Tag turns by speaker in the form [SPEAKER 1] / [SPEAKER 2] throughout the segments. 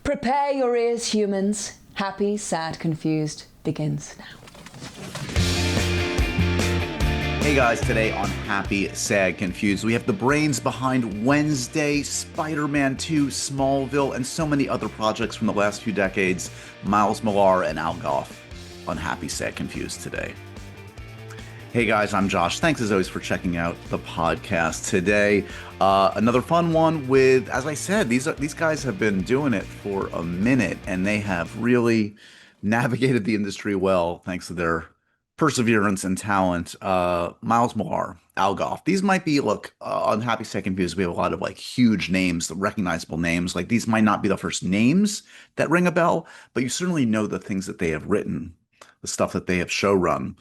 [SPEAKER 1] Prepare your ears, humans. Happy, Sad, Confused begins now.
[SPEAKER 2] Hey guys, today on Happy, Sad, Confused, we have the brains behind Wednesday, Spider-Man 2, Smallville, and so many other projects from the last few decades, Millar and Al Gough on Happy, Sad, Confused today. Hey guys, I'm Josh. Thanks as always for checking out the podcast today. Another fun one with, as I said, these guys have been doing it for a minute, and they have really navigated the industry well thanks to their perseverance and talent. Millar, Al Gough. These might be, look, on Happy Second Views, we have a lot of like huge names, recognizable names. Like these might not be the first names that ring a bell, but you certainly know the things that they have written, the stuff that they have showrun,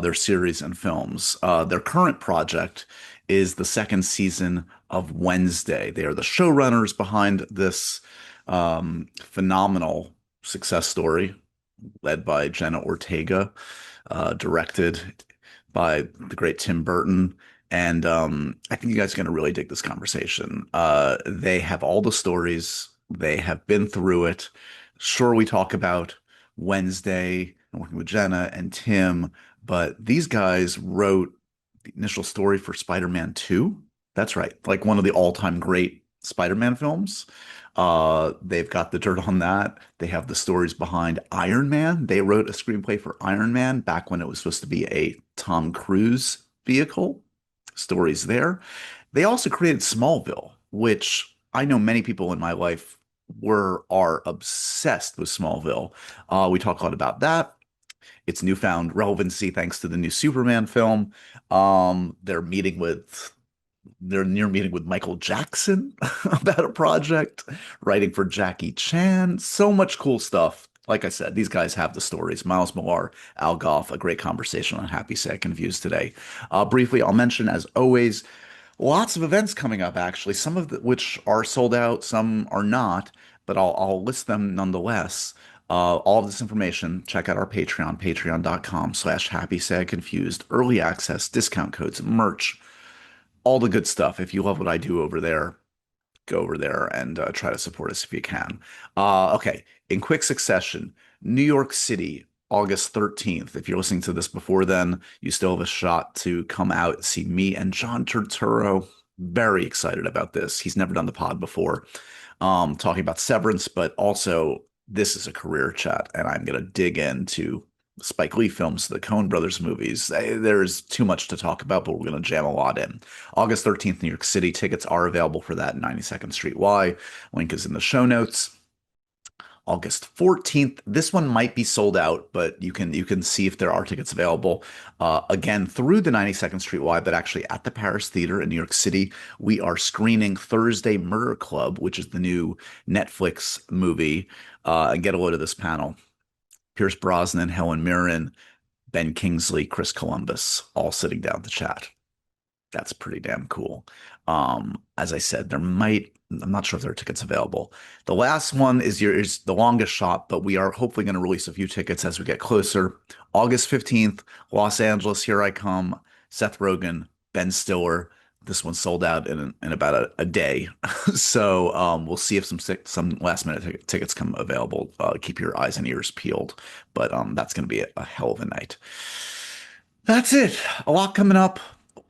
[SPEAKER 2] their series and films. Their current project is the second season of Wednesday. They are the showrunners behind this phenomenal success story led by Jenna Ortega, directed by the great Tim Burton. And I think you guys are going to really dig this conversation. They have all the stories. They have been through it. Sure, we talk about Wednesday and working with Jenna and Tim, but these guys wrote the initial story for Spider-Man 2. That's right. Like one of the all-time great Spider-Man films. They've got the dirt on that. They have the stories behind Iron Man. They wrote a screenplay for Iron Man back when it was supposed to be a Tom Cruise vehicle. Stories there. They also created Smallville, which I know many people in my life are obsessed with Smallville. We talk a lot about that. Its newfound relevancy thanks to the new Superman film. They're near meeting with Michael Jackson about a project, writing for Jackie Chan. So much cool stuff. Like I said, these guys have the stories. Millar, Al Gough, a great conversation on Happy, Sad, Confused today. Briefly, I'll mention, as always, lots of events coming up, actually, some of which are sold out, some are not, but I'll list them nonetheless. All of this information, check out our Patreon, patreon.com/happy, sad, confused, early access, discount codes, merch, all the good stuff. If you love what I do over there, go over there and try to support us if you can. Okay, in quick succession, New York City, August 13th. If you're listening to this before then, you still have a shot to come out and see me and John Turturro. Very excited about this. He's never done the pod before, talking about Severance, but also this is a career chat, and I'm going to dig into Spike Lee films, the Coen Brothers movies. There's too much to talk about, but we're going to jam a lot in. August 13th, New York City. Tickets are available for that, 92nd Street Y. Link is in the show notes. August 14th. This one might be sold out, but you can see if there are tickets available. Again, through the 92nd Street Y, but actually at the Paris Theater in New York City, we are screening Thursday Murder Club, which is the new Netflix movie. And get a load of this panel. Pierce Brosnan, Helen Mirren, Ben Kingsley, Chris Columbus, all sitting down to chat. That's pretty damn cool. As I said, I'm not sure if there are tickets available. The last one is the longest shot, but we are hopefully going to release a few tickets as we get closer. August 15th, Los Angeles, Here I Come, Seth Rogen, Ben Stiller. This one sold out in about a day. So we'll see if some last minute tickets come available. Keep your eyes and ears peeled. But that's going to be a hell of a night. That's it. A lot coming up. A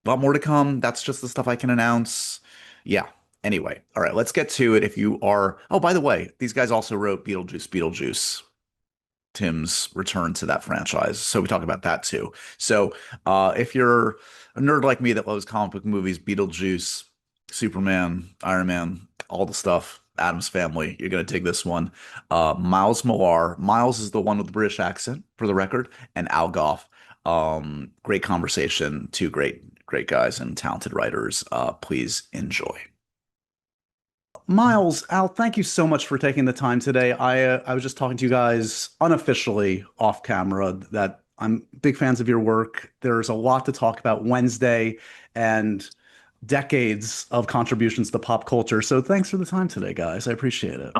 [SPEAKER 2] lot more to come. That's just the stuff I can announce. Yeah. Anyway. All right. Let's get to it. If you are. Oh, by the way, these guys also wrote Beetlejuice. Tim's return to that franchise. So we talk about that too. So if you're a nerd like me that loves comic book movies, Beetlejuice, Superman, Iron Man, all the stuff, Addams Family, you're going to dig this one. Millar. Miles is the one with the British accent, for the record, and Al Gough. Great conversation. Two great guys and talented writers. Please enjoy. Miles, Al, thank you so much for taking the time today. I was just talking to you guys unofficially off camera that I'm big fans of your work. There's a lot to talk about Wednesday and decades of contributions to pop culture. So thanks for the time today, guys. I appreciate it.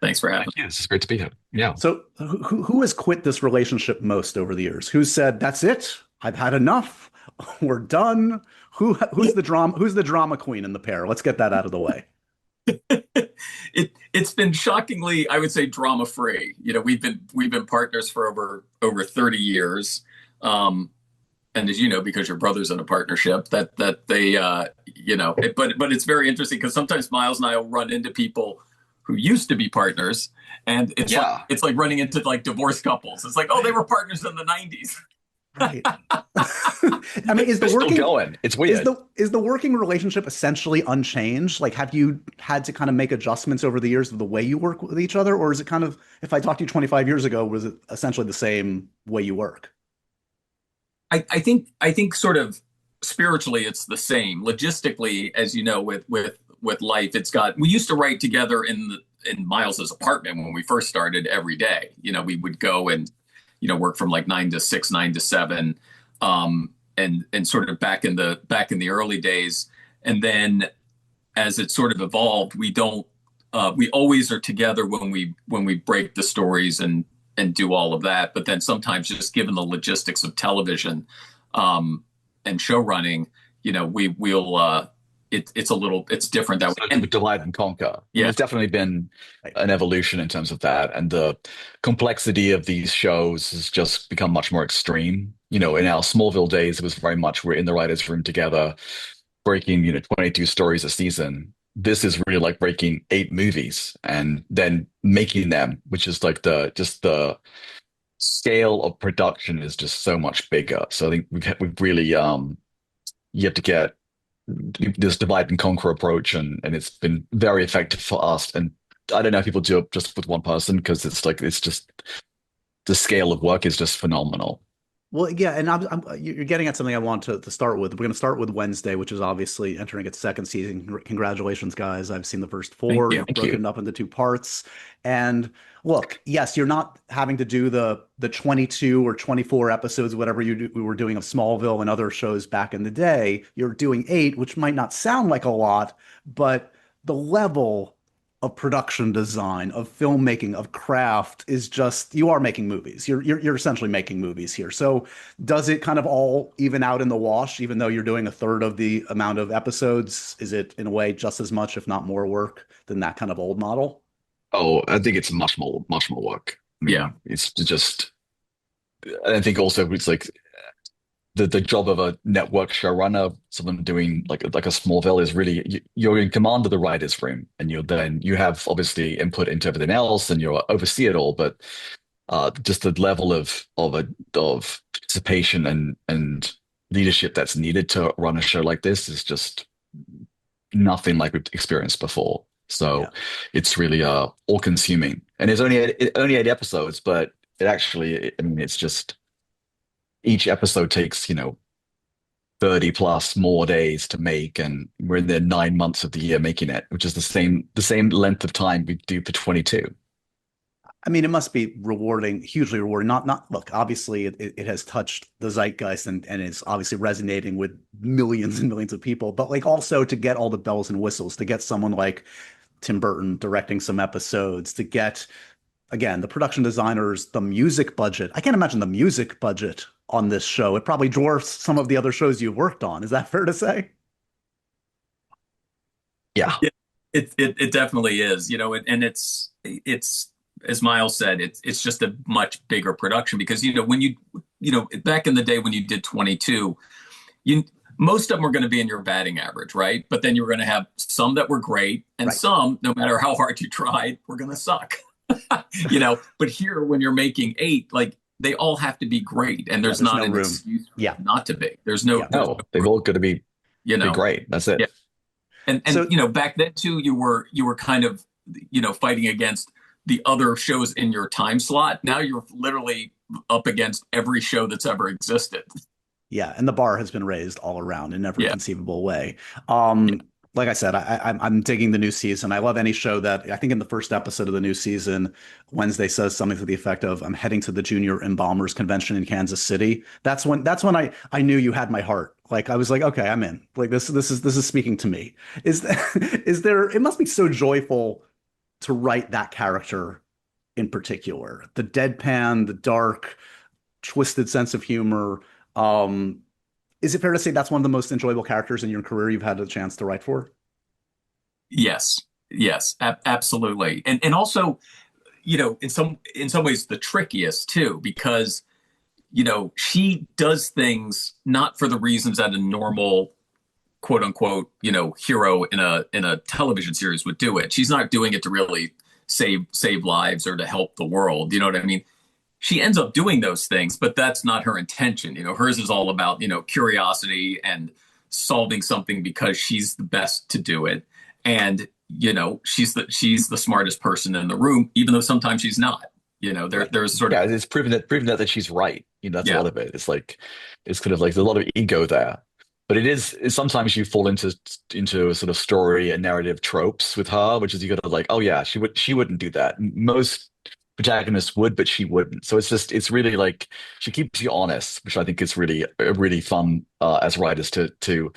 [SPEAKER 3] Thanks for having me.
[SPEAKER 4] Yeah, this is great to be here. Yeah.
[SPEAKER 2] So who has quit this relationship most over the years? Who said, that's it? I've had enough. We're done. Who's the drama queen in the pair? Let's get that out of the way.
[SPEAKER 3] it's been shockingly, I would say, drama free. We've been partners for over 30 years. Um, and as you know, because your brother's in a partnership, that they but it's very interesting because sometimes Miles and I will run into people who used to be partners, and
[SPEAKER 4] Yeah.
[SPEAKER 3] it's like running into like divorced couples. It's like, oh, they were partners in the 90s.
[SPEAKER 2] Right. I mean,
[SPEAKER 4] They're still going. It's weird.
[SPEAKER 2] is the working relationship essentially unchanged? Like, have you had to kind of make adjustments over the years of the way you work with each other, or is it kind of, if I talked to you 25 years ago, was it essentially the same way you work?
[SPEAKER 3] I think sort of spiritually it's the same. Logistically, as you know, with life, we used to write together in Miles's apartment when we first started every day. We would go and work from like 9 to 6, 9 to 7, and sort of back in the early days. And then as it sort of evolved, we always are together when we break the stories and do all of that. But then sometimes, just given the logistics of television, and show running, it's different that way.
[SPEAKER 4] So divide and conquer.
[SPEAKER 3] Yeah.
[SPEAKER 4] There's definitely been an evolution in terms of that, and the complexity of these shows has just become much more extreme. In our Smallville days, it was very much we're in the writers' room together, breaking 22 stories a season. This is really like breaking 8 movies and then making them, which is like the scale of production is just so much bigger. So I think we've really you have to get this divide and conquer approach, and it's been very effective for us. And I don't know if people do it just with one person, because it's just the scale of work is just phenomenal.
[SPEAKER 2] Well, yeah, and you're getting at something I want to start with. We're going to start with Wednesday, which is obviously entering its second season. Congratulations, guys. I've seen the first 4. You've broken it up into 2 parts. And look, yes, you're not having to do the 22 or 24 episodes, whatever we were doing of Smallville and other shows back in the day. You're doing 8, which might not sound like a lot, but the level of production design, of filmmaking, of craft is just, you are making movies. You're essentially making movies here. So does it kind of all even out in the wash, even though you're doing a third of the amount of episodes? Is it in a way just as much, if not more work than that kind of old model?
[SPEAKER 4] Oh, I think it's much more work. I mean,
[SPEAKER 3] Yeah.
[SPEAKER 4] it's just, I think also it's like the job of a network showrunner, someone doing like a Smallville, is really you're in command of the writers' room, and you have obviously input into everything else, and you oversee it all. But just the level of participation and leadership that's needed to run a show like this is just nothing like we've experienced before. So
[SPEAKER 2] Yeah.
[SPEAKER 4] it's really all consuming, and it's only 8 episodes, but it actually, I mean, it's just each episode takes 30 plus more days to make, and we're in the 9 months of the year making it, which is the same length of time we do for 22.
[SPEAKER 2] I mean, it must be rewarding, hugely rewarding. Not look, obviously it has touched the zeitgeist and it's obviously resonating with millions and millions of people, but like also to get all the bells and whistles, to get someone like Tim Burton directing some episodes, to get, again, the production designers, the music budget. I can't imagine the music budget on this show. It probably dwarfs some of the other shows you've worked on. Is that fair to say?
[SPEAKER 4] Yeah.
[SPEAKER 3] Yeah, it definitely is, and it's as Miles said, it's just a much bigger production because when back in the day when you did 22, you most of them were going to be in your batting average, right? But then you were going to have some that were great, and
[SPEAKER 2] Right.
[SPEAKER 3] some, no matter how hard you tried, were going to suck. But here, when you're making 8, like they all have to be great, and there's
[SPEAKER 2] there's
[SPEAKER 3] not
[SPEAKER 2] no
[SPEAKER 3] an
[SPEAKER 2] room.
[SPEAKER 3] excuse for
[SPEAKER 2] Yeah.
[SPEAKER 3] it not to be. There's no,
[SPEAKER 2] Yeah.
[SPEAKER 3] there's
[SPEAKER 4] No,
[SPEAKER 3] no
[SPEAKER 4] they've all got to be
[SPEAKER 3] you know.
[SPEAKER 4] great. That's it.
[SPEAKER 3] Yeah. And
[SPEAKER 2] So
[SPEAKER 3] back then too, you were kind of fighting against the other shows in your time slot. Now you're literally up against every show that's ever existed.
[SPEAKER 2] yeah, and the bar has been raised all around in every
[SPEAKER 3] Yeah.
[SPEAKER 2] conceivable way.
[SPEAKER 3] Yeah.
[SPEAKER 2] Like I said, I'm digging the new season. I love any show that, I think in the first episode of the new season, Wednesday says something to the effect of, "I'm heading to the Junior Embalmers Convention in Kansas City." That's when I knew you had my heart. Like I was like, okay, I'm in. Like this is speaking to me. Is is there? It must be so joyful to write that character in particular. The deadpan, the dark, twisted sense of humor. Um, is it fair to say that's one of the most enjoyable characters in your career you've had a chance to write for?
[SPEAKER 3] Yes. Yes, absolutely. And also, in some ways the trickiest too, because she does things not for the reasons that a normal quote unquote, hero in a television series would do it. She's not doing it to really save lives or to help the world. You know what I mean? She ends up doing those things, but that's not her intention. Hers is all about, curiosity and solving something because she's the best to do it. And, she's the smartest person in the room, even though sometimes she's not. There's sort
[SPEAKER 4] Yeah,
[SPEAKER 3] of
[SPEAKER 4] it's proven that she's right. That's a
[SPEAKER 3] yeah.
[SPEAKER 4] lot of it. It's kind of like there's a lot of ego there. But it's sometimes you fall into a sort of story and narrative tropes with her, which is you got to like, oh yeah, she wouldn't do that. Most protagonists would, but she wouldn't. So it's really like she keeps you honest, which I think is really fun as writers to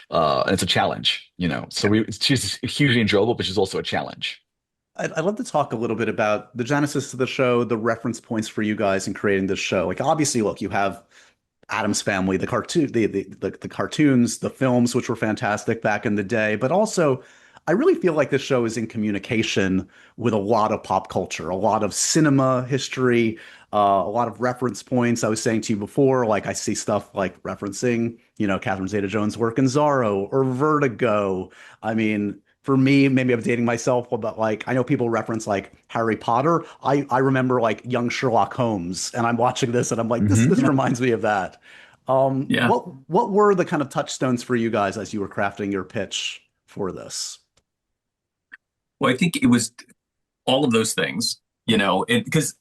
[SPEAKER 4] and it's a challenge, So she's hugely enjoyable, but she's also a challenge.
[SPEAKER 2] I'd love to talk a little bit about the genesis of the show, the reference points for you guys in creating this show. Like, obviously, look, you have Addams Family, the cartoon, the cartoons, the films, which were fantastic back in the day. But also, I really feel like this show is in communication with a lot of pop culture, a lot of cinema history, a lot of reference points. I was saying to you before, like I see stuff like referencing, Catherine Zeta-Jones' work in Zorro or Vertigo. I mean, for me, maybe I'm dating myself, but like I know people reference like Harry Potter. I remember like young Sherlock Holmes, and I'm watching this and I'm like, this
[SPEAKER 4] Hmm.
[SPEAKER 2] reminds me of that.
[SPEAKER 3] Yeah.
[SPEAKER 2] What were the kind of touchstones for you guys as you were crafting your pitch for this?
[SPEAKER 3] Well, I think it was all of those things, because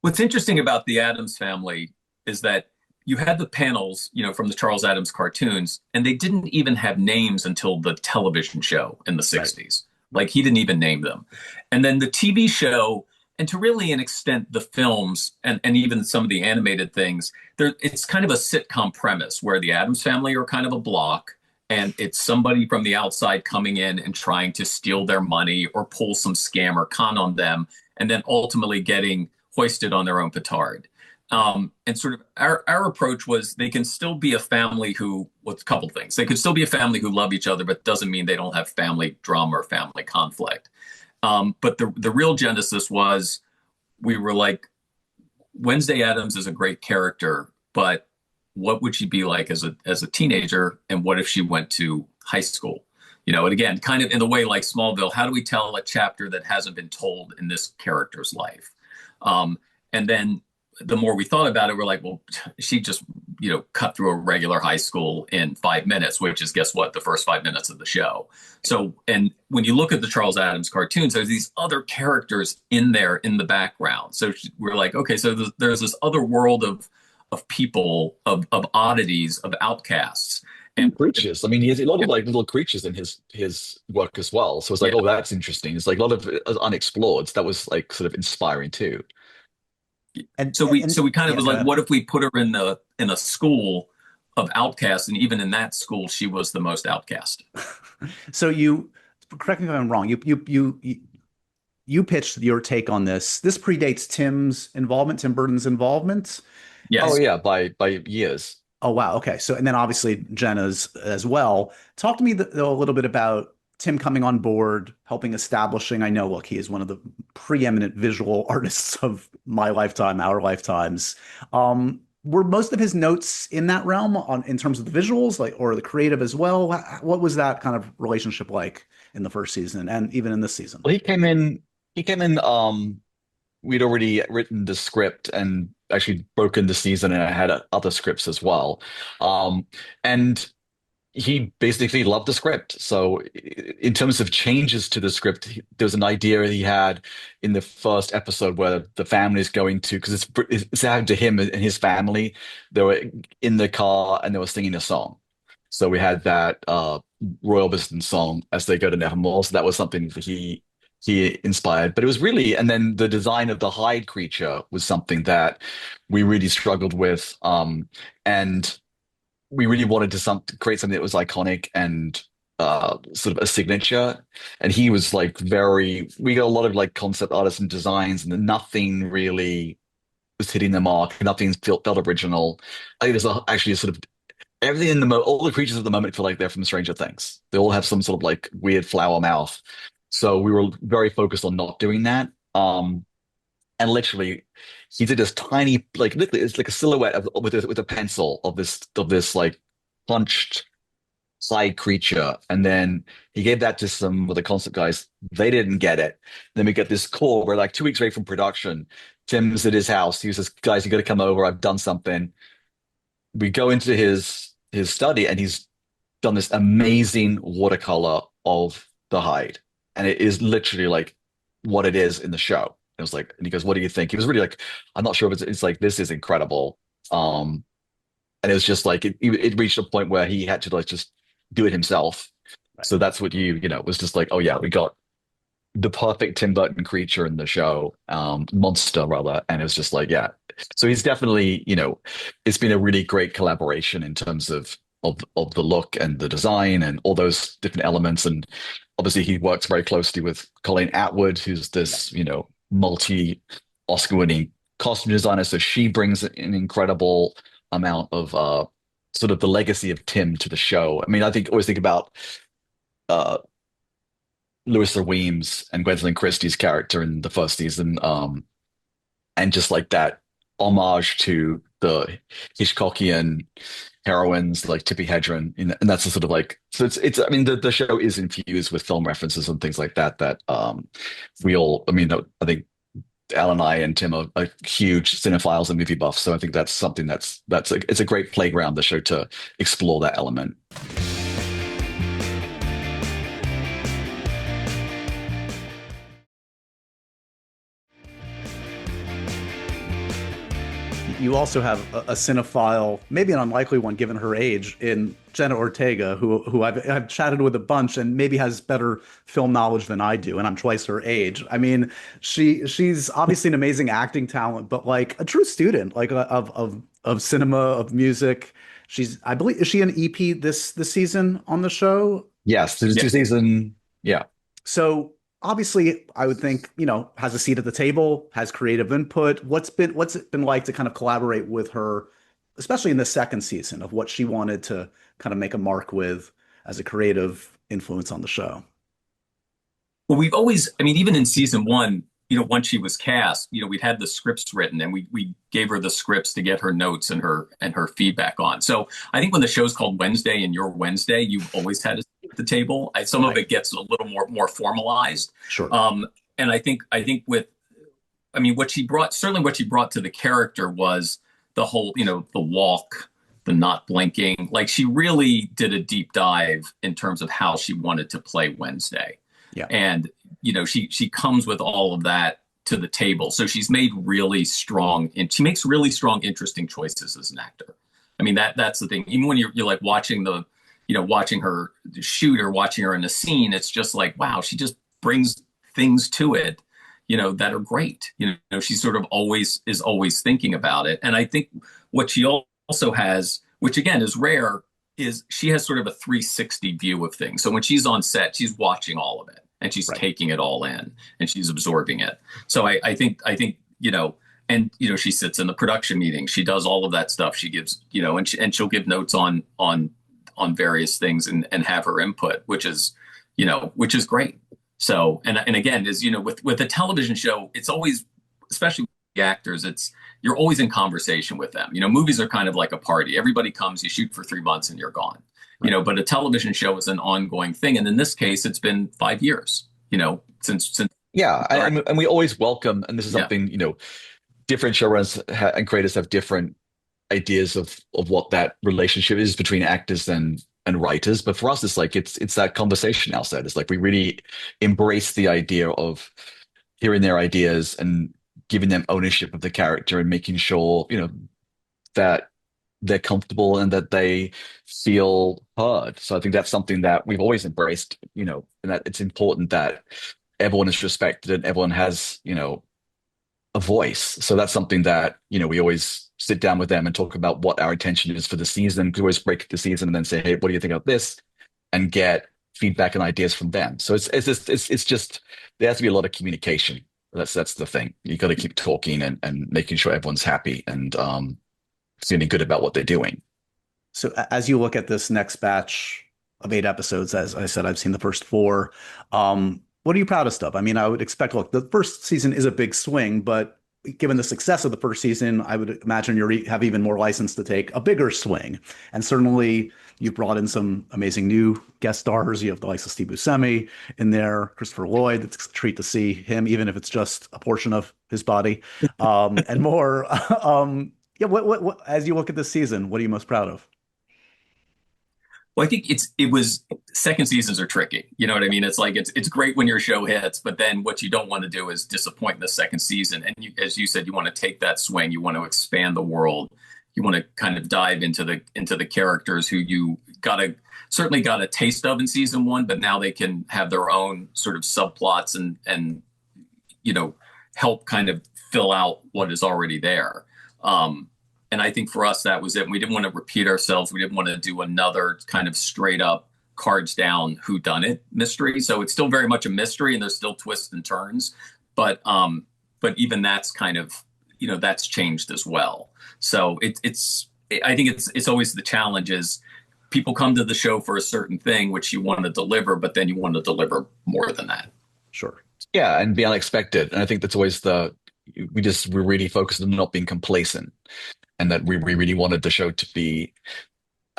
[SPEAKER 3] what's interesting about the Addams family is that you had the panels, from the Charles Addams cartoons, and they didn't even have names until the television show in the
[SPEAKER 2] Right.
[SPEAKER 3] 60s. Like he didn't even name them. And then the TV show, and to really an extent, the films and even some of the animated things, it's kind of a sitcom premise where the Addams family are kind of a block and it's somebody from the outside coming in and trying to steal their money or pull some scam or con on them, and then ultimately getting hoisted on their own petard. And sort of our approach was they can still be a family who, what's a couple things. They could still be a family who love each other, but doesn't mean they don't have family drama or family conflict. But the real genesis was we were like, Wednesday Addams is a great character, but what would she be like as a teenager? And what if she went to high school? And again, kind of in the way like Smallville, how do we tell a chapter that hasn't been told in this character's life? And then the more we thought about it, we're like, well, she just, cut through a regular high school in 5 minutes, which is, guess what, the first 5 minutes of the show. So, and when you look at the Charles Addams cartoons, there's these other characters in there in the background. So we're like, okay, so there's this other world of people, of oddities, of outcasts. And
[SPEAKER 4] Creatures. I mean, he has a lot of like little creatures in his work as well. So it's like,
[SPEAKER 3] yeah,
[SPEAKER 4] oh, that's interesting. It's like a lot of unexplored. So that was like sort of inspiring too.
[SPEAKER 2] And
[SPEAKER 3] so we kind of
[SPEAKER 2] yeah,
[SPEAKER 3] was
[SPEAKER 2] go
[SPEAKER 3] like,
[SPEAKER 2] ahead.
[SPEAKER 3] what if we put her in a school of outcasts, and even in that school, she was the most outcast.
[SPEAKER 2] So correct me if I'm wrong. You pitched your take on this. This predates Tim Burton's involvement.
[SPEAKER 4] Oh
[SPEAKER 3] Yes.
[SPEAKER 4] yeah, by years.
[SPEAKER 2] Oh wow. Okay. So and then obviously Jenna's as well. Talk to me though a little bit about Tim coming on board, helping establishing. I know, look, he is one of the preeminent visual artists of my lifetime, our lifetimes. Were most of his notes in that realm on in terms of the visuals, like or the creative as well? What was that kind of relationship like in the first season and even in this season?
[SPEAKER 4] Well, he came in, we'd already written the script and actually broken the season and I had other scripts as well. And he basically loved the script. So in terms of changes to the script, there was an idea he had in the first episode where the family is going to, because it's happened to him and his family. They were in the car and they were singing a song. So we had that Royal Orbison song as they go to Nevermore. So that was something that he inspired. But it was really, and then the design of the Hyde creature was something that we really struggled with. And we really wanted to create something that was iconic and sort of a signature. And he was like we got a lot of like concept artists and designs, and nothing really was hitting the mark. Nothing felt original. I think actually a sort of everything all the creatures at the moment feel like they're from Stranger Things. They all have some sort of like weird flower mouth. So we were very focused on not doing that. And literally, he did this tiny, like literally, it's like a silhouette with a pencil of this like punched side creature, and then he gave that to some of the concept guys. They didn't get it. Then we get this call. We're like 2 weeks away from production. Tim's at his house. He says, "Guys, you got to come over. I've done something." We go into his study, and he's done this amazing watercolor of the hide, and it is literally like what it is in the show. It was like, and he goes, "What do you think?" He was really like, "I'm not sure if it's like this is incredible." And it was just like it reached a point where he had to like just do it himself.
[SPEAKER 2] Right.
[SPEAKER 4] So that's what it was just like, oh yeah, we got the perfect Tim Burton creature in the show, monster rather, and it was just like, yeah. So he's definitely, it's been a really great collaboration in terms of the look and the design and all those different elements. And obviously he works very closely with Colleen Atwood, who's this, multi Oscar winning costume designer. So she brings an incredible amount of sort of the legacy of Tim to the show. I mean, always think about uh Louisa Weems and Gwendolyn Christie's character in the first season, and just like that homage to the Hitchcockian heroines like Tippi Hedren, and that's the sort of like, so it's I mean the show is infused with film references and things like that we all, I mean, I think Al and I and Tim are huge cinephiles and movie buffs, so I think that's something it's a great playground, the show, to explore that element.
[SPEAKER 2] You also have a cinephile, maybe an unlikely one given her age, in Jenna Ortega, who I've chatted with a bunch and maybe has better film knowledge than I do, and I'm twice her age. I mean, she's obviously an amazing acting talent, but like a true student, like of cinema, of music. I believe, is she an EP this season on the show?
[SPEAKER 4] Yes, there's two season. Yeah.
[SPEAKER 2] So obviously, I would think, has a seat at the table, has creative input. What's it been like to kind of collaborate with her, especially in the second season, of what she wanted to kind of make a mark with as a creative influence on the show?
[SPEAKER 3] Well, we've always, I mean, even in season one, once she was cast, we'd had the scripts written, and we gave her the scripts to get her notes and her feedback on. So I think when the show's called Wednesday and you're Wednesday, you've always had a seat at the table. Some of it gets a little more formalized.
[SPEAKER 2] Sure.
[SPEAKER 3] And I think what she brought to the character was the whole, the walk, the not blinking. Like, she really did a deep dive in terms of how she wanted to play Wednesday.
[SPEAKER 2] Yeah.
[SPEAKER 3] And, she comes with all of that to the table. So she's made really strong, and she makes really strong, interesting choices as an actor. I mean, that's the thing. Even when you're like watching watching her shoot or watching her in a scene, it's just like, wow, she just brings things to it, that are great. She sort of always thinking about it. And I think what she also has, which again is rare, is she has sort of a 360 view of things. So when she's on set, she's watching all of it, and she's taking it all in, and she's absorbing it. So I think, and she sits in the production meeting. She does all of that stuff. She gives, and she'll give notes on various things and have her input, which is great. So, and again, is, with a television show, it's always, especially with the actors, you're always in conversation with them. Movies are kind of like a party. Everybody comes, you shoot for 3 months, and you're gone. Right. But a television show is an ongoing thing. And in this case, it's been 5 years, since.
[SPEAKER 4] Yeah. And we always welcome, and this is something, different showrunners and creators have different ideas of what that relationship is between actors and writers. But for us, it's like, it's that conversation outside. It's like, we really embrace the idea of hearing their ideas and giving them ownership of the character and making sure, that they're comfortable and that they feel heard. So I think that's something that we've always embraced, and that it's important that everyone is respected and everyone has, a voice. So that's something that, we always sit down with them and talk about what our intention is for the season. We always break the season and then say, hey, what do you think of this? And get feedback and ideas from them. So it's just there has to be a lot of communication. That's the thing. You got to keep talking and making sure everyone's happy and feeling good about what they're doing.
[SPEAKER 2] So as you look at this next batch of 8 episodes, as I said, I've seen the first 4. What are you proudest of? I mean, I would expect, look, the first season is a big swing, but given the success of the first season, I would imagine have even more license to take a bigger swing. And certainly you've brought in some amazing new guest stars. You have the likes of Steve Buscemi in there, Christopher Lloyd. It's a treat to see him, even if it's just a portion of his body, and more. Yeah, what, as you look at this season, what are you most proud of?
[SPEAKER 3] Well, I think it was second seasons are tricky. You know what I mean? It's like it's great when your show hits, but then what you don't want to do is disappoint in the second season. And as you said, you want to take that swing. You want to expand the world. You want to kind of dive into the characters who you certainly got a taste of in season one, but now they can have their own sort of subplots and help kind of fill out what is already there. And I think for us, that was it. We didn't want to repeat ourselves. We didn't want to do another kind of straight up cards down whodunit mystery. So it's still very much a mystery and there's still twists and turns. But even that's kind of, that's changed as well. So I think it's always the challenge is people come to the show for a certain thing, which you want to deliver, but then you want to deliver more than that.
[SPEAKER 2] Sure.
[SPEAKER 4] Yeah, and be unexpected. And I think that's always we're really focused on not being complacent. And that we really wanted the show to be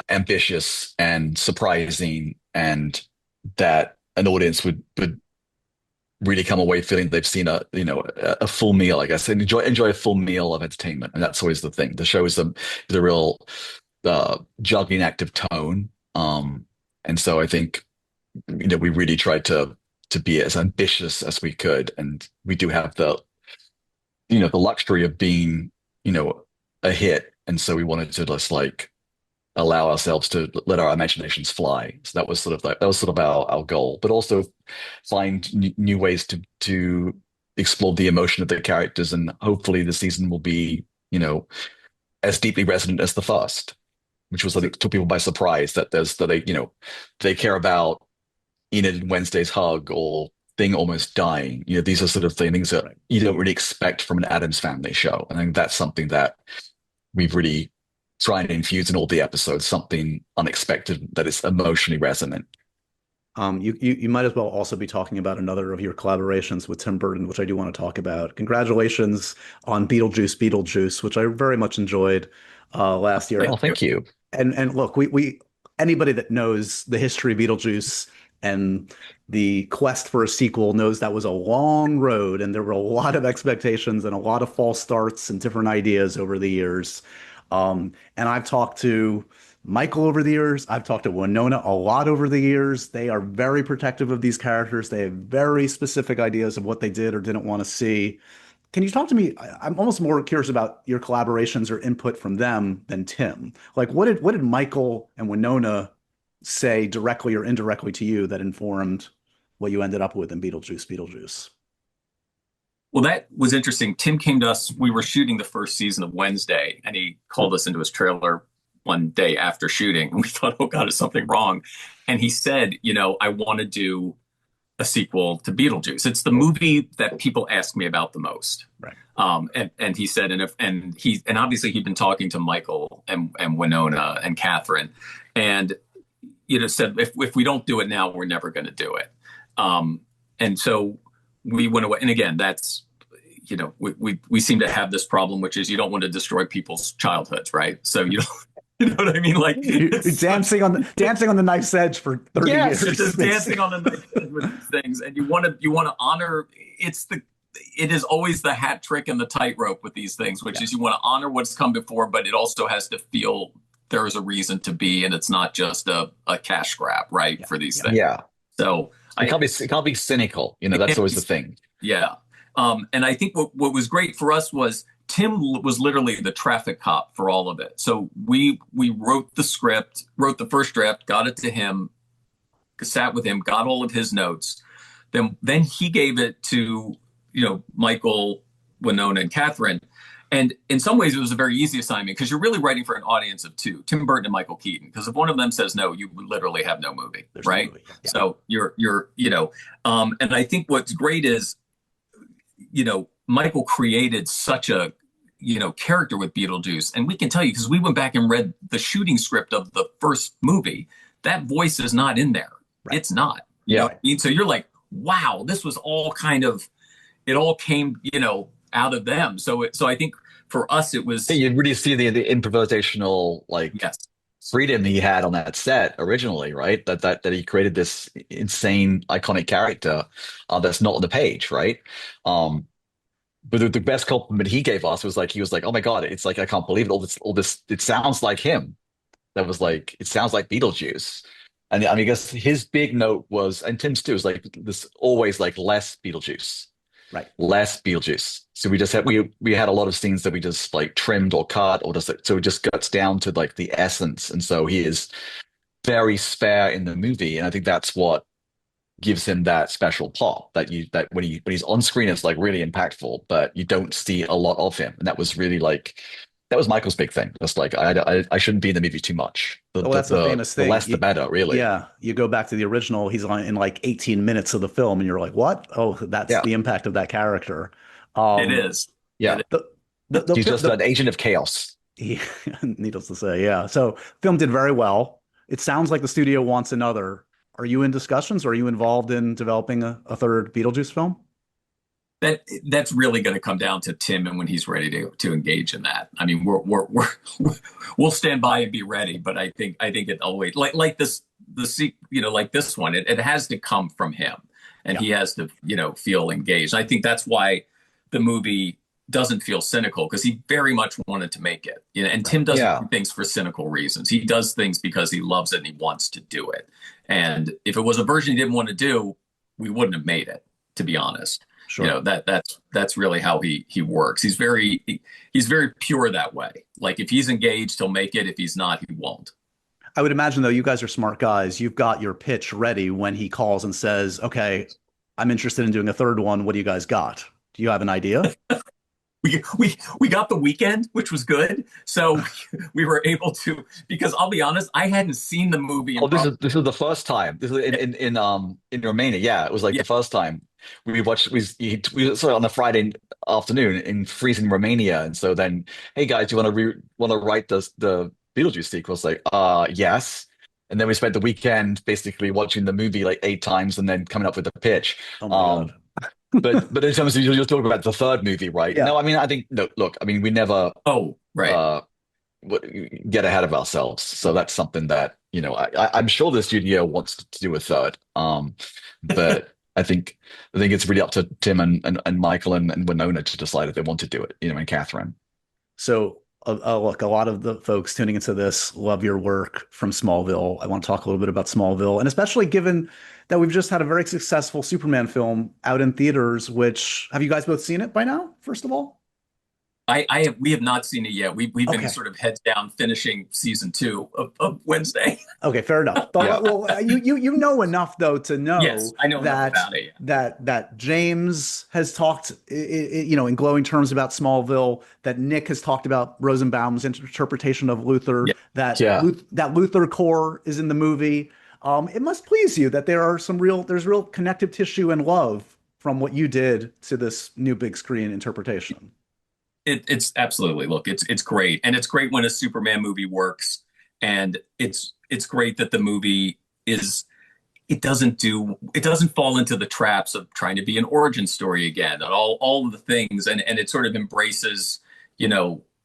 [SPEAKER 4] ambitious and surprising, and that an audience would really come away feeling they've seen a full meal, I guess, and enjoy a full meal of entertainment. And that's always the thing. The show is a real juggling act of tone. And so I think we really tried to be as ambitious as we could, and we do have the luxury of being a hit, and so we wanted to just allow ourselves to let our imaginations fly. So that was sort of our goal, but also find new ways to explore the emotion of the characters, and hopefully the season will be as deeply resonant as the first, which was, I think, took people by surprise that they care about Enid and Wednesday's hug or Thing almost dying. These are sort of things that you don't really expect from an Addams Family show. And I think that's something that we've really tried to infuse in all the episodes, something unexpected that is emotionally resonant.
[SPEAKER 2] You might as well also be talking about another of your collaborations with Tim Burton, which I do want to talk about. Congratulations on Beetlejuice, which I very much enjoyed last year.
[SPEAKER 4] Oh, thank you.
[SPEAKER 2] And look, we anybody that knows the history of Beetlejuice and the quest for a sequel knows that was a long road, and there were a lot of expectations and a lot of false starts and different ideas over the years. And I've talked to Michael over the years. I've talked to Winona a lot over the years. They are very protective of these characters. They have very specific ideas of what they did or didn't want to see. Can you talk to me? I'm almost more curious about your collaborations or input from them than Tim. Like, what did Michael and Winona say directly or indirectly to you that informed what you ended up with in Beetlejuice?
[SPEAKER 3] Well, that was interesting. Tim came to us. We were shooting the first season of Wednesday, and he called us into his trailer one day after shooting. And we thought, oh, God, is something wrong? And he said, I want to do a sequel to Beetlejuice. It's the movie that people ask me about the most.
[SPEAKER 2] Right.
[SPEAKER 3] And he said, and obviously he'd been talking to Michael and Winona and Catherine, and said, if we don't do it now, we're never going to do it. And so we went away. And again, that's, we seem to have this problem, which is you don't want to destroy people's childhoods, right? So you know what I mean? Like
[SPEAKER 2] dancing on the knife's edge for 30 years.
[SPEAKER 3] Just dancing on the knife's edge with these things. And you want to honor, it is always the hat trick and the tightrope with these things, which is you want to honor what's come before, but it also has to feel there is a reason to be, and it's not just a cash grab, right? For these things.
[SPEAKER 4] Yeah.
[SPEAKER 3] So
[SPEAKER 4] it can't be cynical. That's always the thing. Yeah.
[SPEAKER 3] And I think what was great for us was Tim was literally the traffic cop for all of it. So we wrote the script, wrote the first draft, got it to him, sat with him, got all of his notes. Then he gave it to, Michael, Winona, and Catherine. And in some ways, it was a very easy assignment because you're really writing for an audience of two, Tim Burton and Michael Keaton. Because if one of them says no, you literally have no movie, right? No movie. Yeah. So you're and I think what's great is, Michael created such a, character with Beetlejuice. And we can tell you, because we went back and read the shooting script of the first movie, that voice is not in there. Right. It's not.
[SPEAKER 4] Yeah.
[SPEAKER 3] I mean? So you're like, wow, this was all kind of, it all came, out of them. So I think for us, it
[SPEAKER 4] Yeah,
[SPEAKER 3] was,
[SPEAKER 4] you really see the improvisational like
[SPEAKER 3] yes,
[SPEAKER 4] freedom he had on that set originally, right? That he created this insane iconic character that's not on the page, right? Um, but the best compliment he gave us was like he was like, "Oh my God, it's like I can't believe it. All this, it sounds like him." That was like, it sounds like Beetlejuice. And I mean, I guess his big note was, and Tim's too, was like this always like less Beetlejuice,
[SPEAKER 2] Right.
[SPEAKER 4] less Beetlejuice. So we had a lot of scenes that we just like trimmed or cut or just so it just cuts down to like the essence. And so he is very spare in the movie, and I think that's what gives him that special pop that when he's on screen it's like really impactful, but you don't see a lot of him. And that was really like that was Michael's big thing. Just like I shouldn't be in the movie too much.
[SPEAKER 2] Well, that's the famous
[SPEAKER 4] The
[SPEAKER 2] thing.
[SPEAKER 4] less the better, really.
[SPEAKER 2] Yeah, you go back to the original, he's in like 18 minutes of the film, and you're like, what? Oh, that's
[SPEAKER 4] Yeah,
[SPEAKER 2] the impact of that character.
[SPEAKER 3] it
[SPEAKER 2] Um,
[SPEAKER 3] is.
[SPEAKER 4] yeah.
[SPEAKER 2] the, the,
[SPEAKER 4] He's just
[SPEAKER 2] the,
[SPEAKER 4] an agent of chaos.
[SPEAKER 2] he, needless to say, yeah. So film did very well. It sounds like the studio wants another. Are you in discussions? Or are you involved in developing a third Beetlejuice film?
[SPEAKER 3] That's really going to come down to Tim and when he's ready to engage in that. I mean, we'll stand by and be ready, but I think it always like this like this one, it has to come from him, and
[SPEAKER 2] Yeah.
[SPEAKER 3] he has to feel engaged. I think that's why the movie doesn't feel cynical, because he very much wanted to make it. And Tim doesn't
[SPEAKER 4] Yeah.
[SPEAKER 3] do things for cynical reasons. He does things because he loves it and he wants to do it. And if it was a version he didn't want to do, we wouldn't have made it, to be honest.
[SPEAKER 2] Sure.
[SPEAKER 3] That's really how he works. He's very pure that way. Like if he's engaged, he'll make it. If he's not, he won't.
[SPEAKER 2] I would imagine, though, you guys are smart guys. You've got your pitch ready when he calls and says, okay, I'm interested in doing a third one. What do you guys got? Do you have an idea?
[SPEAKER 3] We got the weekend, which was good. So we were able to, because I'll be honest, I hadn't seen the movie.
[SPEAKER 4] Oh, this is the first time. This is in Romania. Yeah, it was like
[SPEAKER 3] Yeah.
[SPEAKER 4] the first time we watched. We saw it on a Friday afternoon in freezing Romania, and so then, hey guys, do you want to write the Beetlejuice sequel? It's like, yes. And then we spent the weekend basically watching the movie like 8 times, and then coming up with the pitch.
[SPEAKER 2] Oh my God.
[SPEAKER 4] But in terms of you're talking about the third movie, right?
[SPEAKER 2] Yeah.
[SPEAKER 4] No, I mean I think no. Look, I mean we never
[SPEAKER 3] Oh, right.
[SPEAKER 4] uh get ahead of ourselves. So that's something that, I'm sure the studio wants to do a third. But I think it's really up to Tim and Michael and Winona to decide if they want to do it, and Catherine.
[SPEAKER 2] So, look, a lot of the folks tuning into this love your work from Smallville. I want to talk a little bit about Smallville, and especially given that we've just had a very successful Superman film out in theaters, which have you guys both seen it by now, first of all?
[SPEAKER 3] We have not seen it yet. We've been
[SPEAKER 2] Okay.
[SPEAKER 3] sort of heads down finishing season 2 of Wednesday.
[SPEAKER 2] Okay, fair enough. But
[SPEAKER 4] Yeah.
[SPEAKER 2] well, you know enough though to know
[SPEAKER 3] Yes, I know enough
[SPEAKER 2] that
[SPEAKER 3] about it.
[SPEAKER 2] that James has talked, in glowing terms about Smallville. That Nick has talked about Rosenbaum's interpretation of Luther.
[SPEAKER 3] Yeah.
[SPEAKER 2] That
[SPEAKER 4] Yeah.
[SPEAKER 2] that Luther core is in the movie. It must please you that there's real connective tissue and love from what you did to this new big screen interpretation.
[SPEAKER 3] It's absolutely, look, it's great, and it's great when a Superman movie works, and it's great that the movie it doesn't fall into the traps of trying to be an origin story again, and all of the things, and it sort of embraces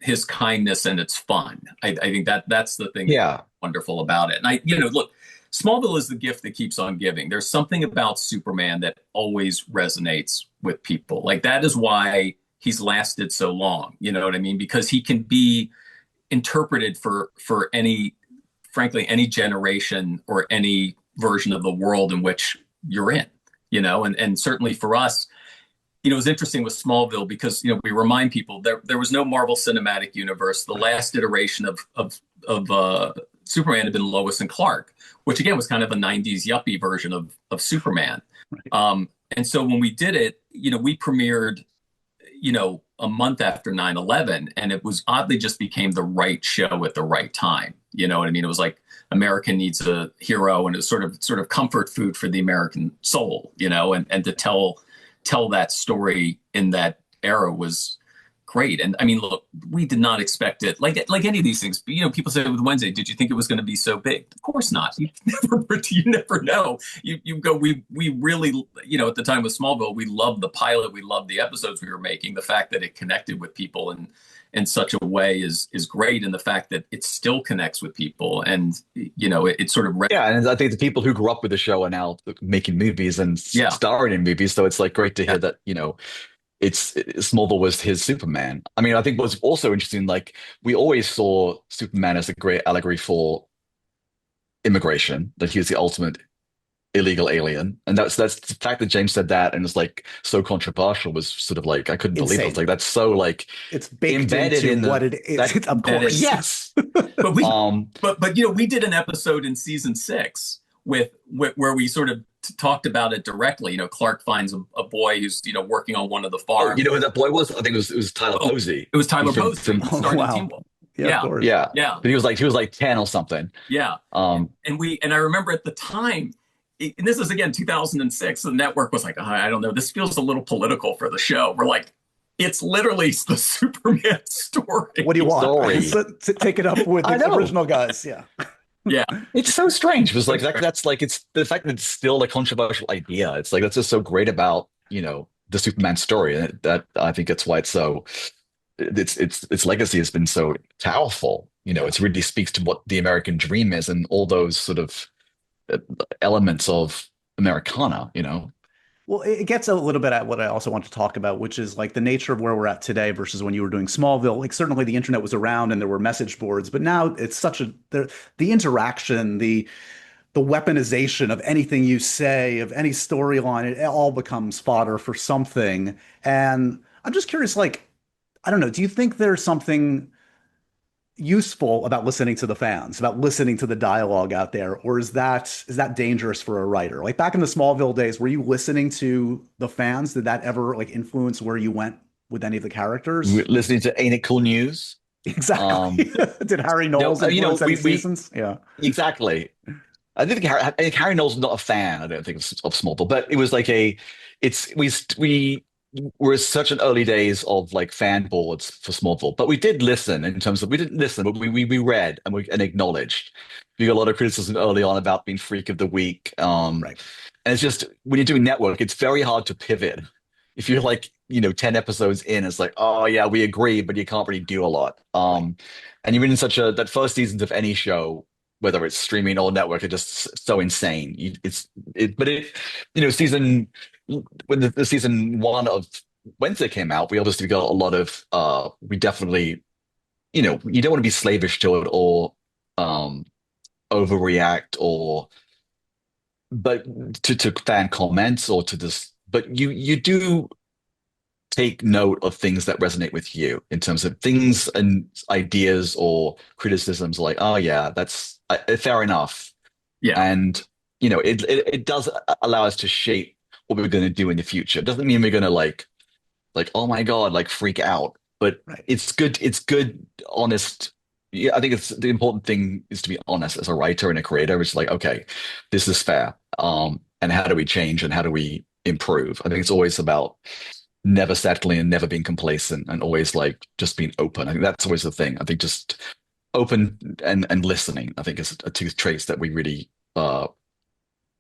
[SPEAKER 3] his kindness, and it's fun. I think that's the thing
[SPEAKER 4] Yeah.
[SPEAKER 3] wonderful about it. And look, Smallville is the gift that keeps on giving. There's something about Superman that always resonates with people. Like that is why he's lasted so long. You know what I mean? Because he can be interpreted for frankly, any generation or any version of the world in which you're in, and certainly for us, it was interesting with Smallville because, we remind people there was no Marvel Cinematic Universe. The last iteration of Superman had been Lois and Clark, which again was kind of a 90s yuppie version of Superman.
[SPEAKER 2] Right.
[SPEAKER 3] And so when we did it, we premiered a month after 9/11, and it was oddly just became the right show at the right time. You know what I mean? It was like America needs a hero, and it's sort of comfort food for the American soul, and to tell that story in that era was great. And I mean, look, we did not expect it. Like any of these things, you know, people say with Wednesday, did you think it was going to be so big? Of course not. You never know. You go, we really, you know, at the time with Smallville, we loved the pilot, we loved the episodes we were making. The fact that it connected with people in such a way is great, and the fact that it still connects with people, and you know, it sort of
[SPEAKER 4] Yeah, and I think the people who grew up with the show are now making movies and
[SPEAKER 3] yeah.
[SPEAKER 4] starring in movies. So it's like great to hear that, you know, it's Smallville was his Superman. I mean, I think what's also interesting, like we always saw Superman as a great allegory for immigration, that he was the ultimate illegal alien. And that's the fact that James said that and it's like so controversial was sort of like I couldn't believe it. I was like, that's so like
[SPEAKER 1] It's baked
[SPEAKER 4] embedded
[SPEAKER 1] into
[SPEAKER 4] in
[SPEAKER 1] what it is. Of course.
[SPEAKER 4] Yes.
[SPEAKER 3] But but you know, we did an episode in season 6 with where we sort of talked about it directly. You know, Clark finds a boy who's, you know, working on one of the farms.
[SPEAKER 4] Oh, you know who that boy was? I think it was Tyler Posey.
[SPEAKER 3] It was Tyler Posey
[SPEAKER 4] from
[SPEAKER 3] starting
[SPEAKER 1] wow.
[SPEAKER 3] Teen Wolf.
[SPEAKER 1] Yeah, of course.
[SPEAKER 4] Yeah.
[SPEAKER 3] Yeah.
[SPEAKER 4] But he was like 10 or something.
[SPEAKER 3] Yeah. And I remember at the time, and this is again 2006, the network was like, oh, I don't know, this feels a little political for the show. We're like, it's literally the Superman story.
[SPEAKER 1] What do you want?
[SPEAKER 4] Story.
[SPEAKER 1] So, take it up with the original guys. Yeah.
[SPEAKER 3] Yeah.
[SPEAKER 4] It's so strange. It was like that's like it's the fact that it's still a controversial idea. It's like that's just so great about, you know, the Superman story. And that I think that's why it's so its legacy has been so powerful. You know, it really speaks to what the American dream is and all those sort of elements of Americana, you know.
[SPEAKER 1] Well, it gets a little bit at what I also want to talk about, which is like the nature of where we're at today versus when you were doing Smallville. Like certainly the internet was around and there were message boards, but now it's such the interaction, the weaponization of anything you say, of any storyline, it all becomes fodder for something. And I'm just curious, like, I don't know, do you think there's something useful about listening to the fans, about listening to the dialogue out there, or is that dangerous for a writer? Like back in the Smallville days, were you listening to the fans? Did that ever like influence where you went with any of the characters?
[SPEAKER 4] Listening to Ain't It Cool News?
[SPEAKER 1] Exactly. Did Harry Knowles influence any seasons? Yeah,
[SPEAKER 4] exactly. I think Harry Knowles is not a fan, I don't think, of Smallville, but it was like we were such an early days of like fan boards for Smallville, but we did listen in terms of we didn't listen, but we read and acknowledged. We got a lot of criticism early on about being Freak of the Week.
[SPEAKER 1] right.
[SPEAKER 4] And it's just when you're doing network, it's very hard to pivot. If you're like, you know, 10 episodes in, it's like, oh yeah, we agree, but you can't really do a lot. And you're in that first seasons of any show, whether it's streaming or network, are just so insane. You know, when the season 1 of Wednesday came out, we obviously got a lot of we definitely, you know, you don't want to be slavish to it or overreact but to fan comments or to this, but you do take note of things that resonate with you in terms of things and ideas or criticisms like, oh yeah, that's fair enough.
[SPEAKER 3] Yeah.
[SPEAKER 4] And you know, it does allow us to shape what we're going to do in the future. It doesn't mean we're going to like, oh my God, like freak out, but
[SPEAKER 1] Right.
[SPEAKER 4] it's good, honest. Yeah, I think the important thing is to be honest as a writer and a creator. It's like, okay, this is fair. And how do we change and how do we improve? I think it's always about never settling and never being complacent and always like just being open. I think that's always the thing. I think just open and listening, I think is two traits that we really